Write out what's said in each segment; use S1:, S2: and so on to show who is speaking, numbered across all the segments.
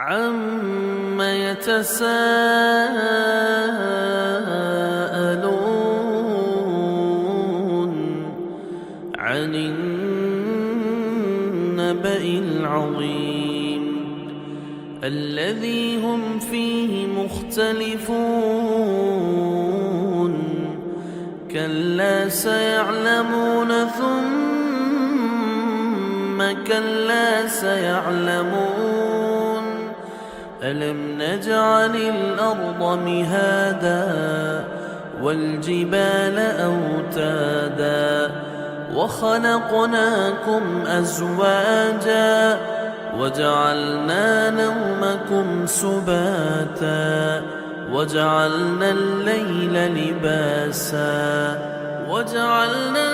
S1: عَمَّ يَتَسَاءَلُونَ عَنِ النَّبَإِ الْعَظِيمِ الَّذِي هُمْ فِيهِ مُخْتَلِفُونَ كَلَّا سَيَعْلَمُونَ ثُمَّ كَلَّا سَيَعْلَمُونَ أَلَمْ نَجْعَلِ الْأَرْضَ مِهَادًا وَالْجِبَالَ أَوْتَادًا وَخَلَقْنَاكُمْ أَزْوَاجًا وَجَعَلْنَا نَوْمَكُمْ سُبَاتًا وَجَعَلْنَا اللَّيْلَ لِبَاسًا وَجَعَلْنَا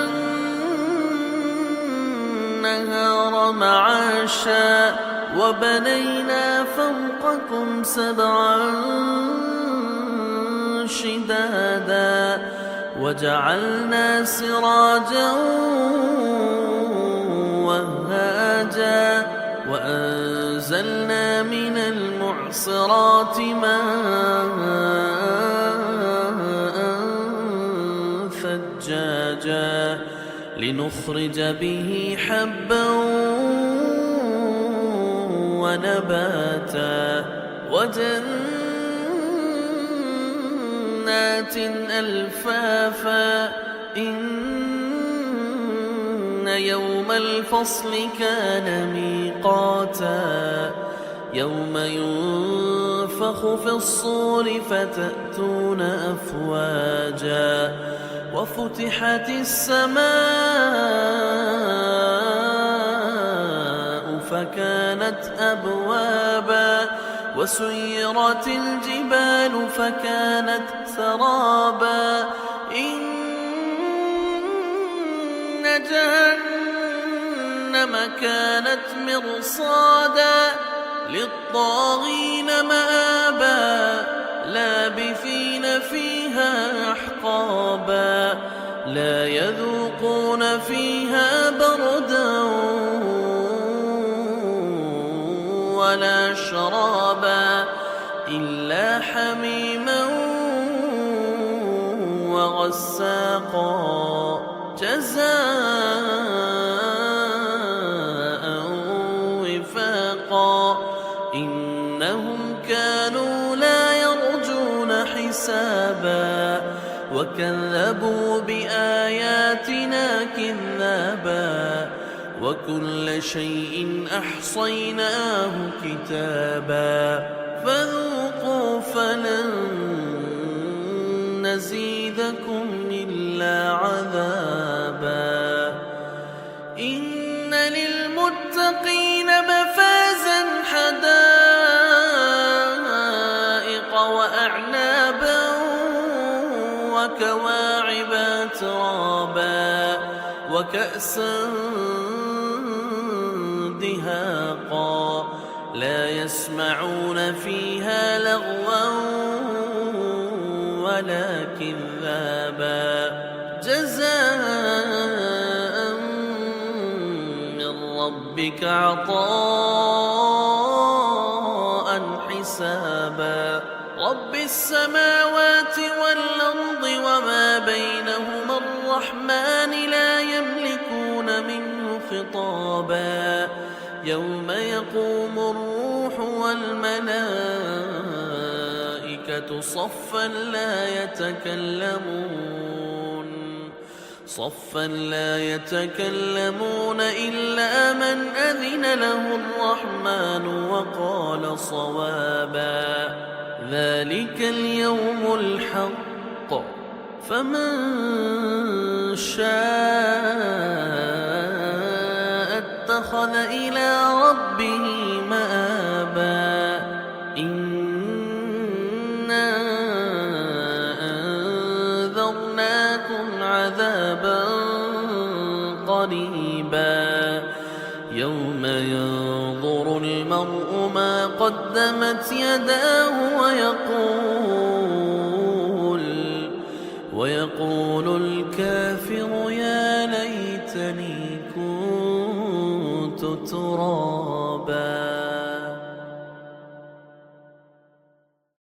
S1: النَّهَارَ مَعَاشًا وَبَنَيْنَا فَوْقَكُمْ سَبْعًا شِدَادًا وَجَعَلْنَا سِرَاجًا وَهَّاجًا وَأَنزَلْنَا مِنَ الْمُعْصِرَاتِ مَاءً ثَجَّاجًا لِنُخْرِجَ بِهِ حَبًّا وَنَبَاتًا وَجَنَّاتٍ أَلْفَافًا إِنَّ يَوْمَ الْفَصْلِ كَانَ مِيقَاتًا يَوْمَ يُنفَخُ فِي الصُّورِ فَتَأْتُونَ أَفْوَاجًا وَفُتِحَتِ السَّمَاءُ فَكَانَتْ أَبْوَابًا وَسُيِّرَتِ الْجِبَالُ فَكَانَتْ سَرَابًا إِنَّ جَهَنَّمَ كَانَتْ مِرْصَادًا لِلطَّاغِينَ مَآبًا لَابِثِينَ فِيهَا أَحْقَابًا لَا يَذُوقُونَ فِيهَا بَرْدًا وَلَا شَرَابًا إِلَّا حَمِيمًا وَغَسَّاقًا جَزَاءً وِفَاقًا إِنَّهُمْ كَانُوا لَا يَرْجُونَ حِسَابًا وَكَذَّبُوا بِآيَاتِنَا كِذَّابًا وَكُلَّ شَيْءٍ أَحْصَيْنَاهُ كِتَابًا فَذُوقُوا فَلَن نَّزِيدَكُمْ إِلَّا عَذَابًا إِنَّ لِلْمُتَّقِينَ مَفَازًا حَدَائِقَ وَأَعْنَابًا وَكَوَاعِبَ أَتْرَابًا وَكَأْسًا دِهَاقًا لَا يَسْمَعُونَ فِيهَا لَغْوًا وَلَا كِذَّابًا جَزَاءً مِّن رَّبِّكَ عَطَاءً حِسَابًا رَّبِّ السَّمَاوَاتِ وَالْأَرْضِ وَمَا بَيْنَهُمَا الرَّحْمَٰنِ لَا يَمْلِكُونَ مِنْهُ خِطَابًا يَوْمَ يَقُومُ الرُّوحُ وَالْمَلَائِكَةُ صَفًّا لَّا يَتَكَلَّمُونَ إِلَّا مَنْ أَذِنَ لَهُ الرَّحْمَٰنُ وَقَالَ صَوَابًا ذَلِكَ الْيَوْمُ الْحَقُّ فَمَن شَاءَ اتَّخَذَ إِلَىٰ رَبِّهِ مَآبًا إِنَّا أَنذَرْنَاكُمْ عَذَابًا قَرِيبًا يَوْمَ يَنظُرُ الْمَرْءُ مَا قَدَّمَتْ يَدَاهُ وَيَقُولُ الْكَافِرُ